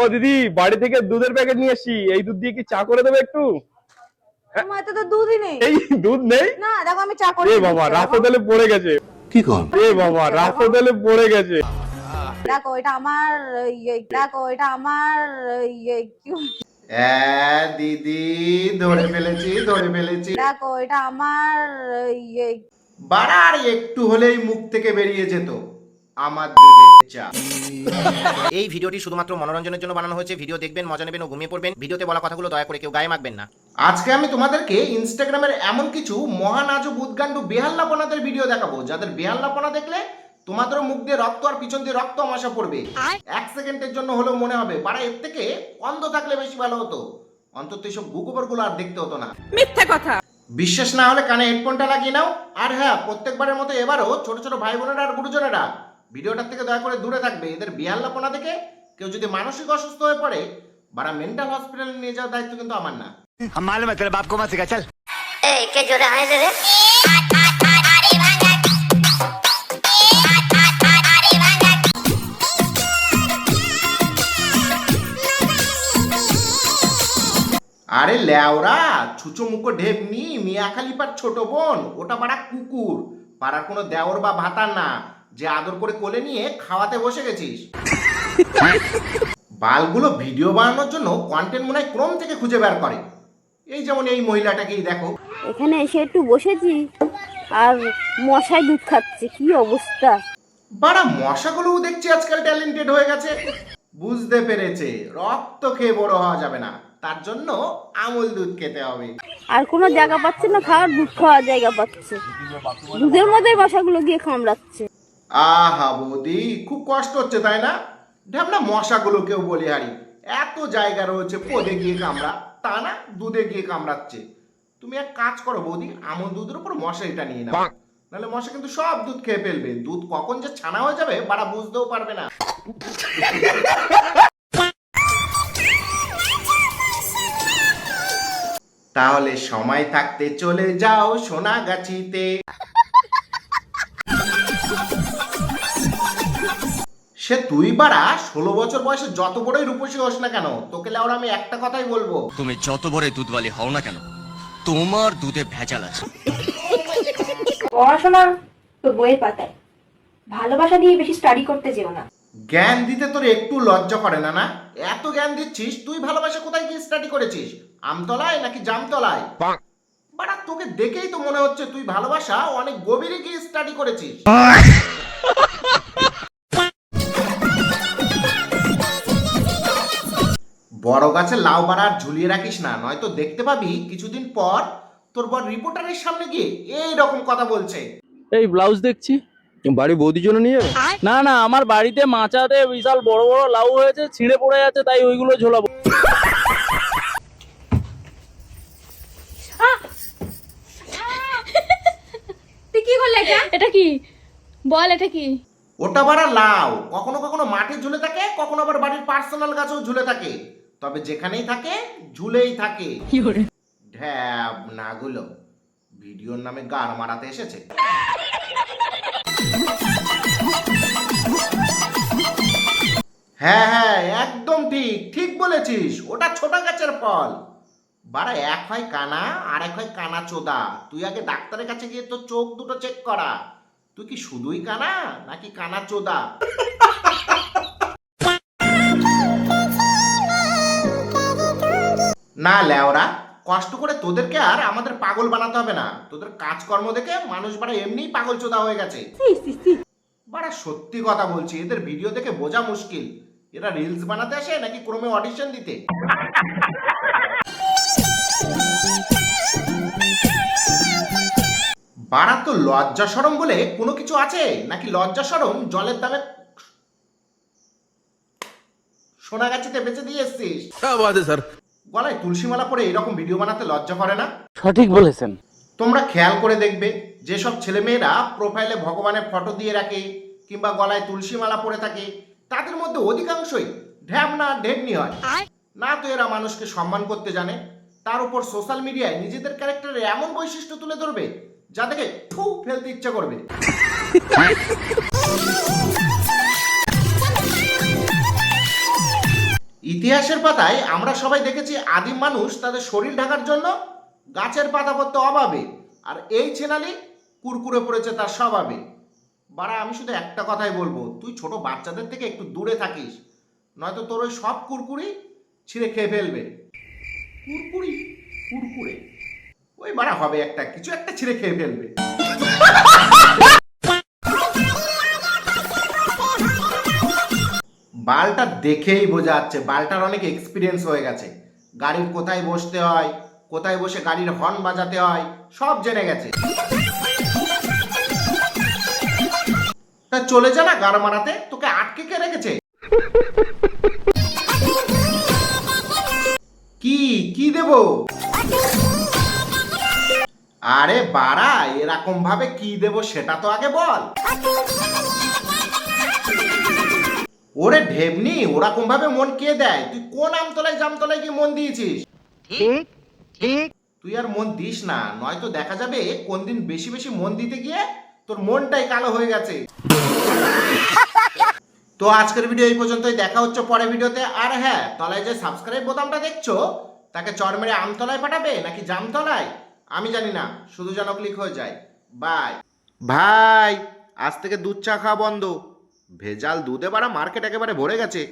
ও দিদি, বাড়ি থেকে দুধের প্যাকেট নিয়ে এসেছি, এই দুধ দিয়ে কি চা করে দেবে একটু? আমার তো দুধই নেই। এই দুধ নেই? না দেখো আমি চা করে এ বাবা, রাস্তাতে পড়ে গেছে। কি কর? এ বাবা, রাস্তাতে পড়ে গেছে। দেখো এটা আমার দেখো এটা আমার কি দিদি ধরে ফেলেছি দেখো এটা আমার বাড়ার একটু হলেই মুখ থেকে বেরিয়ে যেত আমার দুধের চা। এই ভিডিওটি শুধুমাত্র মনোরঞ্জনের জন্য বানানো হয়েছে। ভিডিও দেখবেন, মজা নেবেন ও ঘুমিয়ে পড়বেন। ভিডিওতে বলা কথাগুলো দয়া করে কেউ গায়ে মাখবেন না। আজকে আমি তোমাদেরকে ইনস্টাগ্রামের এমন কিছু মহান আজব উদ্গান্ডু বেহাল্লাপনাদের ভিডিও দেখাবো, যাদের বেহাল্লাপনা দেখলে তোমাদেরও মুখ দিয়ে রক্ত আর পিছন দিয়ে রক্ত আমাশা পড়বে। এক সেকেন্ডের জন্য হলেও মনে হবে বাড়া এর থেকে অন্ধ থাকলে বেশি ভালো হতো, অন্তত এইসব গুকুবরগুলো আর দেখতে হতো না। মিথ্যা কথা। বিশ্বাস না হলে কানে হেডফোনটা লাগিয়ে নাও। আর হ্যাঁ, প্রত্যেকবারের মতো এবারও ছোট ছোট ভাই বোনেরা আর গুরুজনেরা ভিডিওটার থেকে দয়া করে দূরে থাকবে। এদের বিহাল্লাপনা দেখে কেউ যদি মানসিক অসুস্থ হয়ে পড়ে, বারা মেন্টাল হসপিটালে নিয়ে যাওয়ার দায়িত্ব কিন্তু আমার না। আরে ল্যাওরা, ছুচো মুখো ঢেবনি, মিয়া খালিপার ছোট বোন, ওটা পাড়া কুকুর, পাড়ার কোনো দেওর বা ভাতার না যে আদর করে কোলে নিয়ে খাওয়াতে বসে গেছিস। বালগুলো ভিডিও বানানোর জন্য কন্টেন্ট মনে হয় ক্রোম থেকে খুঁজে বের করে। এই যেমন এই মহিলাটাকেই দেখো, এখানে এসে একটু বসেছি আর মশায় দুধ খাচ্ছে, কি অবস্থা। বাড়া মশাগুলোও দেখছি আজকাল ট্যালেন্টেড হয়ে গেছে, বুঝতে পেরেছে রক্ত খেয়ে বড় হওয়া যাবে না, তার জন্য আমুল দুধ খেতে হবে। আর কোনো জায়গা পাচ্ছে না খাওয়ার, দুধ খাওয়ার জায়গা পাচ্ছে, দুধের মধ্যে মশাগুলো গিয়ে কামড়াচ্ছে। আহা বৌদি, খুব কষ্ট হচ্ছে তাই না? ঢ্যাবনা মশাগুলোকেও বলি হারি, এত জায়গা রয়েছে পদে গিয়ে কামড়া, তা না দুধে গিয়ে কামড়াচ্ছে। তুমি এক কাজ করো বৌদি, আমুল দুধের উপর মশারিটা নিয়ে নাও, নাহলে মশা কিন্তু সব দুধ খেয়ে ফেলবে। দুধ কখন যে ছানা হয়ে যাবে বাড়া বুঝতেও পারবে না। তাহলে সময় থাকতে চলে যাও সোনাগাছিতে। সে তুই বাড়া 16 বছর বয়সে যত বড়ই রূপসী হোস না কেন, তোকে লেওরা আমি একটা কথাই বলবো, তুমি যত বড় দুধওয়ালি হও না কেন, তোমার দুধে ভেজাল আছে। পড়াশোনা তো বইয়ের পাতায়, ভালোবাসা দিয়ে বেশি স্টাডি করতে যেও না। জ্ঞান দিতে তোর একটু লজ্জা করে না? না এত জ্ঞান দিচ্ছিস, তুই ভালোবাসা কোথায় গিয়ে স্টাডি করেছিস? আমতলায় নাকি জামতলায়? বাড়া তোকে দেখেই তো মনে হচ্ছে তুই ভালোবাসা অনেক গভীরে গিয়ে স্টাডি করেছিস। বড় গাছে লাউ বাড়া আর ঝুলিয়ে রাখিস না, নয়তো দেখতে পাবি কিছুদিন পর তোর বর রিপোর্টারের সামনে গিয়ে এই রকম কথা বলছে। এই ব্লাউজ দেখছি বাড়ি বৌদির জন্য নিয়ে যাবে? না না, আমার বাড়িতে মাচাতে বিশাল বড় বড় লাউ হয়েছে, ছিঁড়ে পড়ে যাচ্ছে, তাই ওইগুলো ঝোলাবো। তুই কি করলে এটা? এটা কি বল, এটা কি? ওটা বাড়া লাউ, কখনো কখনো মাঠে ঝুলে থাকে, কখনো আবার বাড়ির পার্সোনাল গাছেও ঝুলে থাকে, তবে যেখানেই থাকে ঝুলেই থাকে। ঢ্যাব নাগুলো ভিডিওর নামে গার মারাতে এসেছে। হ্যাঁ হ্যাঁ, একদম ঠিক ঠিক বলেছিস, ওটা ছোট গাছের ফল। বাড়া এক হয় কানা আর এক হয় কানা চোদা। তুই আগে ডাক্তারের কাছে গিয়ে তোর চোখ দুটো চেক করা, তুই কি শুধুই কানা নাকি কানা চোদা? না লেওরা, কষ্ট করে তোদেরকে আর আমাদের পাগল বানাতে হবে না, তোদের কাজকর্ম দেখে মানুষ বাড়া এমনিই পাগল চোদা হয়ে গেছে। বাড়া সত্যি কথা বলছি, এদের ভিডিও দেখে বোঝা মুশকিল এরা রিলস বানাতে আসে নাকি ক্রমে অডিশন দিতে। বাড়া তো লজ্জা শরম বলে কোনো কিছু আছে নাকি? লজ্জা শরম জলের দামে সোনাগাছিতে বেচে দিয়ে এসছিস। গলায় তুলসী মালা পরে এরকম ভিডিও বানাতে লজ্জা করে না? সঠিক বলেছেন। তোমরা খেয়াল করে দেখবে, যেসব ছেলেমেয়েরা প্রোফাইলে ভগবানের ফটো দিয়ে রাখে কিংবা গলায় তুলসী মালা পরে থাকে, তাদের মধ্যে অধিকাংশই ঢ্যাবনা ঢেবনি হয় না। তো এরা মানুষকে সম্মান করতে জানে, তার উপর সোশ্যাল মিডিয়ায় নিজেদের ক্যারেক্টারের এমন বৈশিষ্ট্য তুলে ধরবে যা দেখে ফু ফেলতে ইচ্ছা করবে। ইতিহাসের পাতায় আমরা সবাই দেখেছি আদিম মানুষ তাদের শরীর ঢাকার জন্য গাছের পাতা পড়তে অভাবে, আর এই ছেনালি কুরকুরে পড়েছে তার স্বভাবে। বাড়া, আমি শুধু একটা কথাই বলবো, তুই ছোট বাচ্চাদের থেকে একটু দূরে থাকিস, নয়তো তোর ওই সব কুরকুরি ছিঁড়ে খেয়ে ফেলবে। কুরকুরি কুরকুরে ওই বাড়া হবে একটা কিছু একটা ছিঁড়ে খেয়ে ফেলবে। বালটা দেখেই বোঝা যাচ্ছে বালটার অনেক এক্সপিরিয়েন্স হয়ে গেছে। গাড়ির কোথায় বসতে হয়, কোথায় বসে গাড়ির হর্ন বাজাতে হয়, সব জেনে গেছে। তা চলে যা না গাড় মারাতে, তোকে আটকে কে রেখেছে? কি কি দেব? আরে বাড়া, এরকম ভাবে কি দেব সেটা তো আগে বল। ওরে ঢেবনি, ওরকম ভাবে মন কে দেয়? তুই কোন আমতলায় জামতলায় কি মন দিয়েছিস? ঠিক ঠিক, তুই আর মন দিস না, নয়তো দেখা যাবে কোন দিন বেশি বেশি মন দিতে গিয়ে তোর মনটাই কালো হয়ে গেছে। তো আজকের ভিডিও এই পর্যন্তই, দেখা হচ্ছে পরের ভিডিওতে। আর হ্যাঁ, তলায় যে সাবস্ক্রাইব বোতামটা দেখছো, তাকে চড় মেরে আমতলায় পাঠাবে নাকি জামতলায় আমি জানি না, শুধু যেন ক্লিক হয়ে যায়। বাই ভাই, আজ থেকে দুধ চা খাওয়া বন্ধ, ভেজাল দুধে বাড়া মার্কেট একেবারে ভরে গেছে।